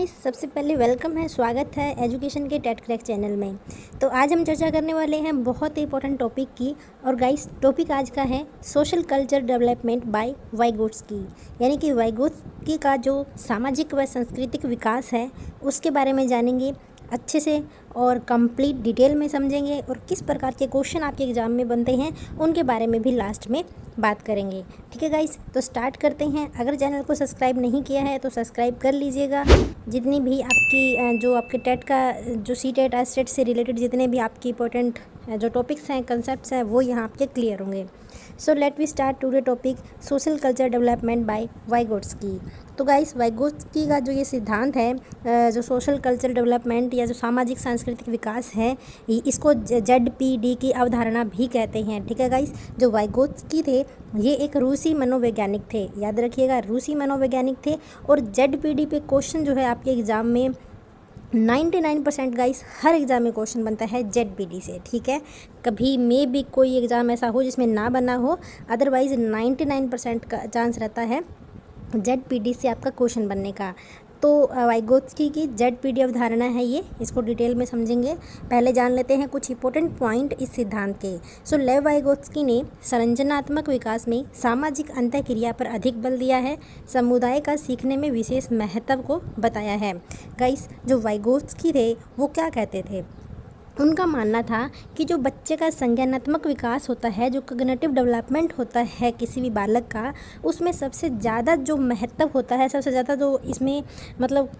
Guys, सबसे पहले welcome है, स्वागत है एजुकेशन के टेट क्रैक चैनल में। तो आज हम चर्चा करने वाले हैं बहुत ही इंपॉर्टेंट टॉपिक की। और गाइस, टॉपिक आज का है social culture development by Vygotsky, यानी कि वाइगोत्स्की का जो सामाजिक व सांस्कृतिक विकास है उसके बारे में जानेंगे अच्छे से और कंप्लीट डिटेल में समझेंगे, और किस प्रकार के क्वेश्चन आपके एग्ज़ाम में बनते हैं उनके बारे में भी लास्ट में बात करेंगे। ठीक है गाइस, तो स्टार्ट करते हैं। अगर चैनल को सब्सक्राइब नहीं किया है तो सब्सक्राइब कर लीजिएगा। जितनी भी आपकी जो आपके टेट का जो सी टेट एस टेट से रिलेटेड जितने भी आपकी इंपॉर्टेंट जो टॉपिक्स हैं, कंसेप्ट्स हैं, वो यहाँ आपके क्लियर होंगे। So let we start today topic social culture development by Vygotsky. तो गाइस, वाइगोत्स्की का जो ये सिद्धांत है, जो सोशल कल्चर डेवलपमेंट या जो सामाजिक सांस्कृतिक विकास है, इसको ZPD की अवधारणा भी कहते हैं। ठीक है गाइस, जो वाइगोत्स्की थे ये एक रूसी मनोवैज्ञानिक थे, याद रखिएगा, रूसी मनोवैज्ञानिक थे। और ZPD पे क्वेश्चन जो है आपके एग्ज़ाम में 99% गाइस हर एग्ज़ाम में क्वेश्चन बनता है ZPD से। ठीक है, कभी में भी कोई एग्ज़ाम ऐसा हो जिसमें ना बना हो, अदरवाइज़ 99% का चांस रहता है ZPD से आपका क्वेश्चन बनने का। तो वाइगोत्स्की की ZPD अवधारणा है ये, इसको डिटेल में समझेंगे। पहले जान लेते हैं कुछ इंपॉर्टेंट पॉइंट इस सिद्धांत के। सो लेव वाइगोत्स्की ने संरचनात्मक विकास में सामाजिक अंतःक्रिया पर अधिक बल दिया है, समुदाय का सीखने में विशेष महत्व को बताया है। गाइस, जो वाइगोत्स्की थे वो क्या कहते थे, उनका मानना था कि जो बच्चे का संज्ञानात्मक विकास होता है, जो कॉग्निटिव डेवलपमेंट होता है किसी भी बालक का, उसमें सबसे ज़्यादा जो महत्व होता है, सबसे ज़्यादा जो इसमें मतलब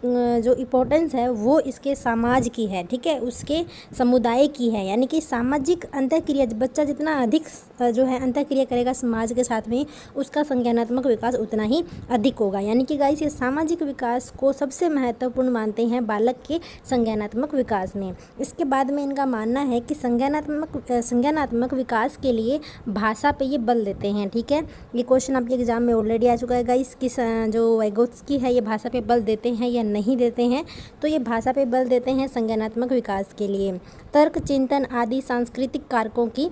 जो इम्पोर्टेंस है वो इसके समाज की है। ठीक है, उसके समुदाय की है, यानी कि सामाजिक अंतःक्रिया, बच्चा जितना अधिक जो है अंतःक्रिया करेगा समाज के साथ में, उसका संज्ञानात्मक विकास उतना ही अधिक होगा। यानी कि गाइस, ये सामाजिक विकास को सबसे महत्वपूर्ण मानते हैं बालक के संज्ञानात्मक विकास में। इसके बाद में इनका मानना है कि संज्ञानात्मक विकास के लिए भाषा पे ये बल देते हैं। ठीक है, ये क्वेश्चन आपके एग्जाम में ऑलरेडी आ चुका है गाइस कि जो वाइगोत्स्की है ये भाषा पे बल देते हैं या नहीं देते हैं। तो ये भाषा पे बल देते हैं संज्ञानात्मक विकास के लिए। तर्क, चिंतन आदि सांस्कृतिक कारकों की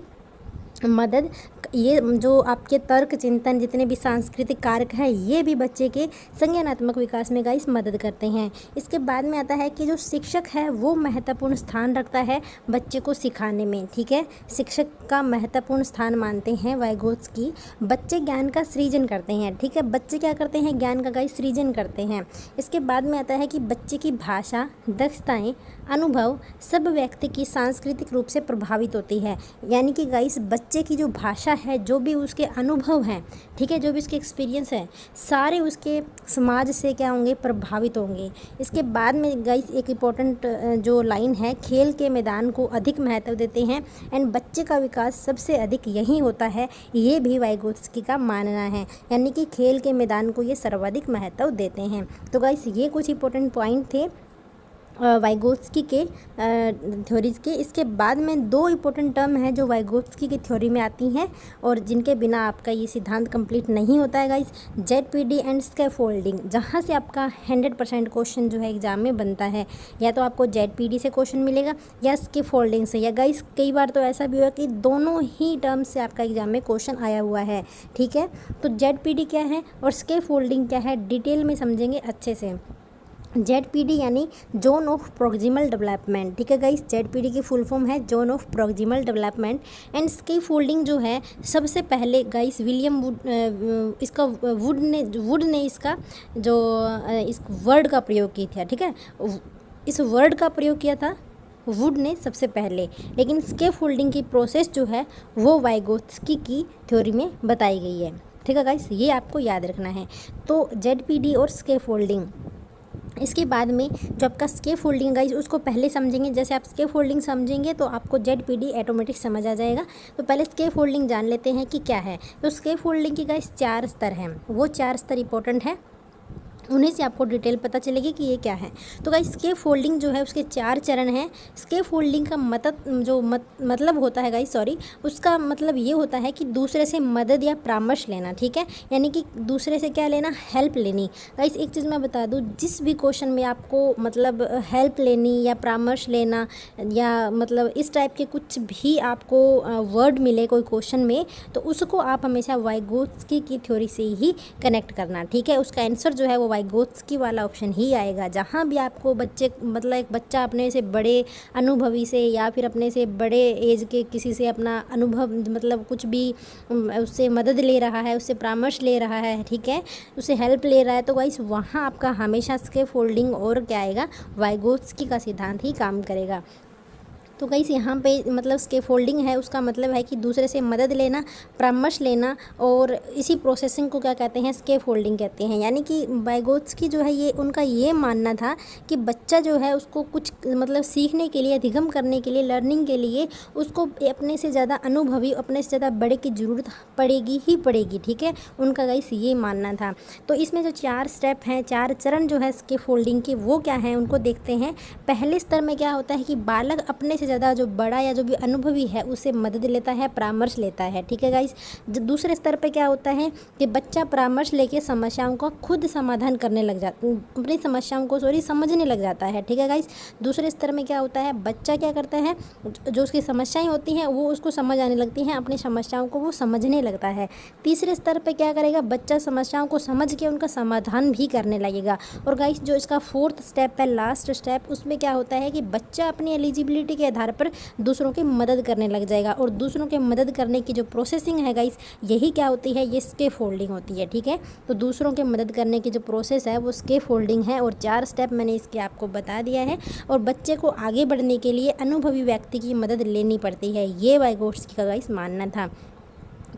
मदद, ये जो आपके तर्क, चिंतन, जितने भी सांस्कृतिक कारक हैं, ये भी बच्चे के संज्ञानात्मक विकास में गाइस मदद करते हैं। इसके बाद में आता है कि जो शिक्षक है वो महत्वपूर्ण स्थान रखता है बच्चे को सिखाने में। ठीक है, शिक्षक का महत्वपूर्ण स्थान मानते हैं वाइगोत्स्की। बच्चे ज्ञान का सृजन करते हैं। ठीक है, बच्चे क्या करते हैं, ज्ञान का गाइस सृजन करते हैं। इसके बाद में आता है कि बच्चे की भाषा, दक्षताएँ, अनुभव सब व्यक्ति की सांस्कृतिक रूप से प्रभावित होती है। यानी कि गाइस, बच्चे की जो भाषा है, जो भी उसके अनुभव हैं, ठीक है, जो भी उसके एक्सपीरियंस है, सारे उसके समाज से क्या होंगे, प्रभावित होंगे। इसके बाद में गाइस एक इम्पॉर्टेंट जो लाइन है, खेल के मैदान को अधिक महत्व देते हैं एंड बच्चे का विकास सबसे अधिक यहीं होता है, ये भी वाइगोत्स्की का मानना है। यानी कि खेल के मैदान को ये सर्वाधिक महत्व देते हैं। तो गाइस, ये कुछ इंपॉर्टेंट पॉइंट थे वाइगोत्स्की के थ्योरीज के। इसके बाद में दो इम्पोर्टेंट टर्म हैं जो वाइगोत्स्की की थ्योरी में आती हैं और जिनके बिना आपका ये सिद्धांत कंप्लीट नहीं होता है गाइस। ZPD एंड स्कैफोल्डिंग, जहाँ से आपका 100% क्वेश्चन जो है एग्जाम में बनता है, या तो आपको ZPD से क्वेश्चन मिलेगा या स्कैफोल्डिंग से। या गाइस, कई बार तो ऐसा भी हुआ कि दोनों ही टर्म से आपका एग्जाम में क्वेश्चन आया हुआ है। ठीक है, तो ZPD क्या है और स्कैफोल्डिंग क्या है, डिटेल में समझेंगे अच्छे से। ZPD यानी जोन ऑफ प्रॉक्सिमल डेवलपमेंट। ठीक है गाइस, ZPD की फुल फॉर्म है zone of proximal development. And scaffolding जो है, सबसे पहले गाइस विलियम वुड ने इसका जो इस वर्ड का प्रयोग किया था। ठीक है, इस वर्ड का प्रयोग किया था वुड ने सबसे पहले, लेकिन स्कैफोल्डिंग की प्रोसेस जो है वो वाइगोत्स्की की थ्योरी में बताई गई है। ठीक है गाइस, ये आपको याद रखना है। तो ZPD और स्कैफोल्डिंग, इसके बाद में जो आपका स्कैफोल्डिंग गाइस, उसको पहले समझेंगे। जैसे आप स्कैफोल्डिंग समझेंगे तो आपको ZPD ऑटोमेटिक समझ आ जाएगा। तो पहले स्कैफोल्डिंग जान लेते हैं कि क्या है। तो स्कैफोल्डिंग की गाइस 4 स्तर हैं, वो 4 स्तर इंपॉर्टेंट है, उन्हीं से आपको डिटेल पता चलेगी कि ये क्या है। तो गाइस, स्कैफोल्डिंग जो है उसके 4 चरण हैं। स्कैफोल्डिंग का मतलब होता है गाइस, उसका मतलब ये होता है कि दूसरे से मदद या परामर्श लेना। ठीक है, यानी कि दूसरे से क्या लेना, हेल्प लेनी। गाइस, एक चीज़ मैं बता दूँ, जिस भी क्वेश्चन में आपको मतलब हेल्प लेनी या परामर्श लेना या मतलब इस टाइप के कुछ भी आपको वर्ड मिले कोई क्वेश्चन में, तो उसको आप हमेशा वाइगोत्स्की की थ्योरी से ही कनेक्ट करना। ठीक है, उसका आंसर जो है वो वाइगोत्स्की वाला ऑप्शन ही आएगा। जहाँ भी आपको बच्चे मतलब एक बच्चा अपने से बड़े अनुभवी से या फिर अपने से बड़े एज के किसी से अपना अनुभव मतलब कुछ भी उससे मदद ले रहा है, उससे परामर्श ले रहा है, ठीक है, उससे हेल्प ले रहा है, तो गाइस वहाँ आपका हमेशा स्के फोल्डिंग और क्या आएगा, वाइगोत्स्की का सिद्धांत ही काम करेगा। तो गाइस यहाँ पे मतलब स्के फोल्डिंग है, उसका मतलब है कि दूसरे से मदद लेना, परामर्श लेना, और इसी प्रोसेसिंग को क्या कहते हैं, स्के फोल्डिंग कहते हैं। यानी कि वाइगोत्स्की जो है ये उनका ये मानना था कि बच्चा जो है उसको कुछ मतलब सीखने के लिए, अधिगम करने के लिए, लर्निंग के लिए उसको अपने से ज़्यादा अनुभवी, अपने से ज़्यादा बड़े की ज़रूरत पड़ेगी ही पड़ेगी, ठीक है, उनका गाइस ये मानना था। तो इसमें जो 4 स्टेप हैं, 4 चरण जो है स्के फोल्डिंग के, वो क्या हैं उनको देखते हैं। पहले स्तर में क्या होता है कि बालक अपने से ज़्यादा जो बड़ा या जो भी अनुभवी है उससे मदद लेता है, परामर्श लेता है, ठीक है गाइस। दूसरे स्तर पे क्या होता है कि बच्चा परामर्श लेके समस्याओं का खुद समाधान करने लग जाता, अपनी समस्याओं को समझने लग जाता है, ठीक है गाइस। दूसरे स्तर में क्या होता है, बच्चा क्या करता है, जो उसकी समस्याएं होती हैं वो उसको समझ आने लगती हैं, अपनी समस्याओं को वो समझने लगता है। तीसरे स्तर पे क्या करेगा, बच्चा समस्याओं को समझ के उनका समाधान भी करने लगेगा। और गाइस जो इसका 4th स्टेप है, लास्ट स्टेप, उसमें क्या होता है कि बच्चा अपनी एलिजिबिलिटी के आधार पर दूसरों की मदद करने लग जाएगा। और दूसरों की मदद करने की जो प्रोसेसिंग है गाइस, यही क्या होती है, ये स्के फोल्डिंग होती है, ठीक है। तो दूसरों की मदद करने की जो प्रोसेस है वो स्के फोल्डिंग है। और 4 स्टेप मैंने इसके आपको बता दिया है। और बच्चे को आगे बढ़ने के लिए अनुभवी व्यक्ति की मदद लेनी पड़ती है, ये वाइगोत्स्की का गाइस मानना था।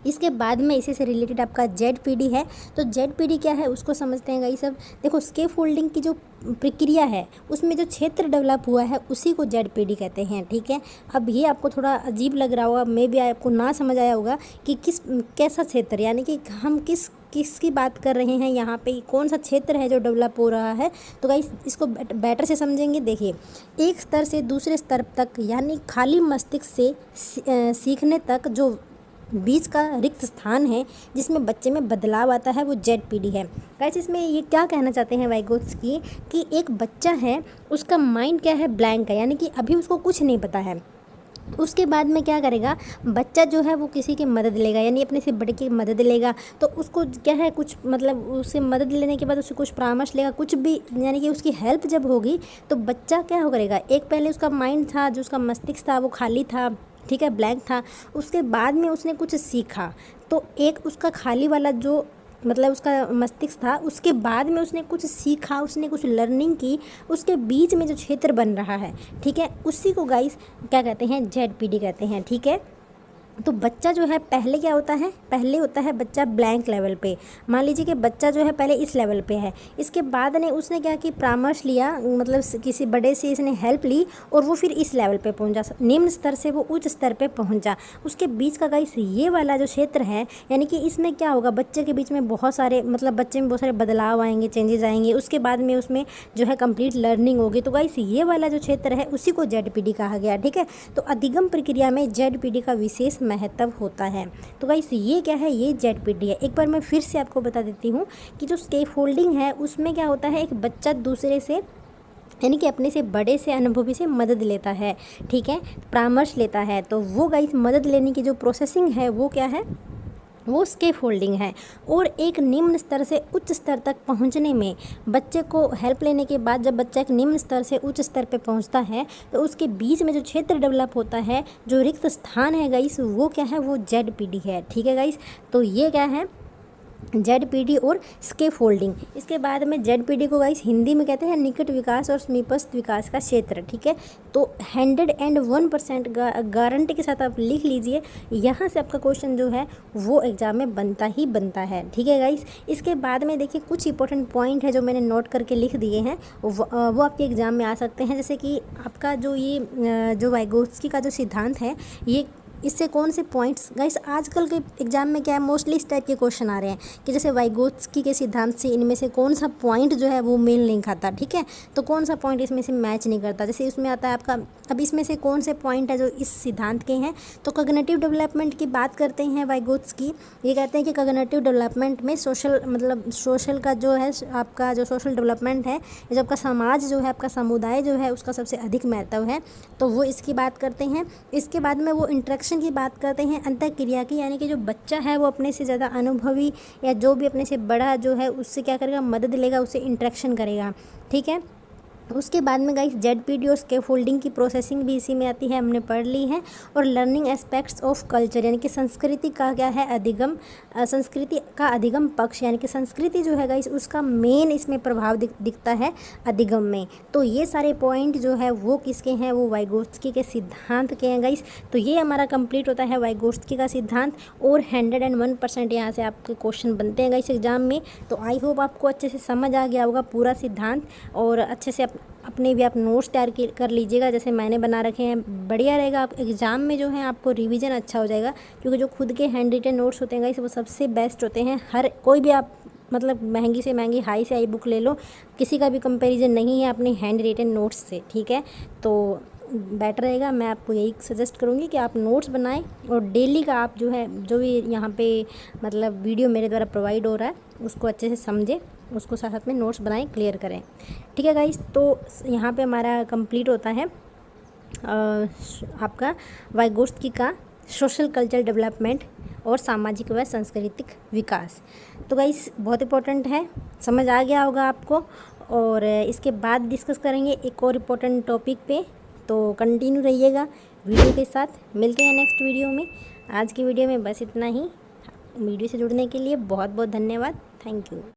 इसके बाद में इसी से रिलेटेड आपका ZPD है। तो ZPD क्या है उसको समझते हैं गाइस। सब देखो, स्के फोल्डिंग की जो प्रक्रिया है उसमें जो क्षेत्र डेवलप हुआ है उसी को ZPD कहते हैं, ठीक है। अब ये आपको थोड़ा अजीब लग रहा होगा, मे भी आपको ना समझ आया होगा कि कैसा क्षेत्र, यानी कि हम किसकी बात कर रहे हैं यहाँ पे, कौन सा क्षेत्र है जो डेवलप हो रहा है। तो गाइस इसको बेटर से समझेंगे। देखिए, एक स्तर से दूसरे स्तर तक, यानी खाली मस्तिष्क से सीखने तक जो बीच का रिक्त स्थान है जिसमें बच्चे में बदलाव आता है, वो ZPD है। गाइस इसमें ये क्या कहना चाहते हैं वाइगोत्स्की कि एक बच्चा है, उसका माइंड क्या है, ब्लैंक है, यानी कि अभी उसको कुछ नहीं पता है। उसके बाद में क्या करेगा, बच्चा जो है वो किसी की मदद लेगा, यानी अपने से बड़े की मदद लेगा। तो उसको क्या है, कुछ मतलब उससे मदद लेने के बाद उससे कुछ परामर्श लेगा, कुछ भी, यानी कि उसकी हेल्प जब होगी तो बच्चा क्या हो करेगा, एक पहले उसका माइंड था, जो उसका मस्तिष्क था वो खाली था, ठीक है, ब्लैंक था। उसके बाद में उसने कुछ सीखा, तो एक उसका खाली वाला जो मतलब उसका मस्तिष्क था, उसके बाद में उसने कुछ सीखा, उसने कुछ लर्निंग की, उसके बीच में जो क्षेत्र बन रहा है, ठीक है, उसी को गाइस क्या कहते हैं, ZPD कहते हैं, ठीक है। तो बच्चा जो है पहले क्या होता है, पहले होता है बच्चा ब्लैंक लेवल पे। मान लीजिए कि बच्चा जो है पहले इस लेवल पे है, इसके बाद ने उसने क्या कि परामर्श लिया, मतलब किसी बड़े से इसने हेल्प ली और वो फिर इस लेवल पे पहुंचा, निम्न स्तर से वो उच्च स्तर पे पहुंचा। उसके बीच का गाइस ये वाला जो क्षेत्र है, यानी कि इसमें क्या होगा, बच्चे के बीच में बहुत सारे मतलब बच्चे में बहुत सारे बदलाव आएंगे, चेंजेस आएंगे। उसके बाद में उसमें जो है कंप्लीट लर्निंग होगी। तो गाइस ये वाला जो क्षेत्र है उसी को ZPD कहा गया, ठीक है। तो अधिगम प्रक्रिया में ZPD का विशेष महत्व होता है। तो गाइस ये क्या है, ये ZPD है। एक बार मैं फिर से आपको बता देती हूँ कि जो स्के फोल्डिंग है उसमें क्या होता है, एक बच्चा दूसरे से यानी कि अपने से बड़े से अनुभवी से मदद लेता है, ठीक है, परामर्श लेता है। तो वो गाइस मदद लेने की जो प्रोसेसिंग है वो क्या है, वो स्के फोल्डिंग है। और एक निम्न स्तर से उच्च स्तर तक पहुंचने में बच्चे को हेल्प लेने के बाद जब बच्चा एक निम्न स्तर से उच्च स्तर पे पहुंचता है तो उसके बीच में जो क्षेत्र डेवलप होता है, जो रिक्त स्थान है गाइस, वो क्या है, वो ZPD है, ठीक है गाइस। तो ये क्या है, ZPD और स्के फोल्डिंग। इसके बाद में ZPD को गाइस हिंदी में कहते हैं निकट विकास और समीपस्थ विकास का क्षेत्र, ठीक है। तो 101% गारंटी के साथ आप लिख लीजिए, यहाँ से आपका क्वेश्चन जो है वो एग्जाम में बनता ही बनता है, ठीक है गाइस। इसके बाद में देखिए कुछ इंपॉर्टेंट पॉइंट है जो मैंने नोट करके लिख दिए हैं, वो आपके एग्ज़ाम में आ सकते हैं। जैसे कि आपका जो ये जो वाइगोत्स्की का जो सिद्धांत है, ये इससे कौन से पॉइंट्स गाइस आजकल के एग्जाम में क्या है, मोस्टली इस टाइप के क्वेश्चन आ रहे हैं कि जैसे वाइगोत्स्की के सिद्धांत से इनमें से कौन सा पॉइंट जो है वो मेल नहीं खाता, ठीक है। तो कौन सा पॉइंट इसमें से मैच नहीं करता, जैसे इसमें आता है आपका, अब इसमें से कौन से पॉइंट है जो इस सिद्धांत के हैं। तो कॉग्निटिव डेवलपमेंट की बात करते हैं वाइगोत्स्की, ये कहते हैं कि कॉग्निटिव डेवलपमेंट में सोशल का जो है, आपका जो सोशल डेवलपमेंट है, जो आपका समाज जो है, आपका समुदाय जो है, उसका सबसे अधिक महत्व है। तो वो इसकी बात करते हैं। इसके बाद में वो इंटरेक्शन इंट्रैक्शन की बात करते हैं अंतःक्रिया की, यानी कि जो बच्चा है वो अपने से ज़्यादा अनुभवी या जो भी अपने से बड़ा जो है उससे क्या करेगा, मदद लेगा, उससे इंट्रैक्शन करेगा। ठीक है। उसके बाद में गाइस ZPD और स्कैफोल्डिंग की प्रोसेसिंग भी इसी में आती है, हमने पढ़ ली है। और लर्निंग एस्पेक्ट्स ऑफ कल्चर, यानी कि संस्कृति का क्या है, अधिगम, संस्कृति का अधिगम पक्ष, यानी कि संस्कृति जो है गाइस उसका मेन इसमें प्रभाव दिखता है अधिगम में। तो ये सारे पॉइंट जो है वो किसके हैं, वो वाइगोत्स्की के सिद्धांत के हैं गाइस। तो ये हमारा कंप्लीट होता है वाइगोत्स्की का सिद्धांत, और 101% यहाँ से आपके क्वेश्चन बनते हैं गाइस एग्जाम में। तो आई होप आपको अच्छे से समझ आ गया होगा पूरा सिद्धांत, और अच्छे से अपने भी आप नोट्स तैयार कर लीजिएगा जैसे मैंने बना रखे हैं, बढ़िया रहेगा। आप एग्ज़ाम में जो है आपको रिवीजन अच्छा हो जाएगा, क्योंकि जो खुद के हैंड रिटन नोट्स होते हैं गाइस वो सबसे बेस्ट होते हैं। हर कोई भी आप मतलब महंगी से महंगी, हाई से हाई बुक ले लो, किसी का भी कंपैरिजन नहीं है अपने हैंड रिटन नोट्स से। ठीक है, तो बेटर रहेगा। मैं आपको यही सजेस्ट करूँगी कि आप नोट्स बनाएं, और डेली का आप जो है जो भी यहाँ पे मतलब वीडियो मेरे द्वारा प्रोवाइड हो रहा है उसको अच्छे से समझें, उसको साथ साथ में नोट्स बनाएं, क्लियर करें। ठीक है गाइस, तो यहाँ पे हमारा कंप्लीट होता है आपका वाइगोत्स्की का सोशल कल्चर डेवलपमेंट और सामाजिक व सांस्कृतिक विकास। तो गाइस बहुत इंपॉर्टेंट है, समझ आ गया होगा आपको। और इसके बाद डिस्कस करेंगे एक और इम्पोर्टेंट टॉपिक पे, तो कंटिन्यू रहिएगा वीडियो के साथ। मिलते हैं नेक्स्ट वीडियो में। आज की वीडियो में बस इतना ही। वीडियो से जुड़ने के लिए बहुत बहुत धन्यवाद। Thank you.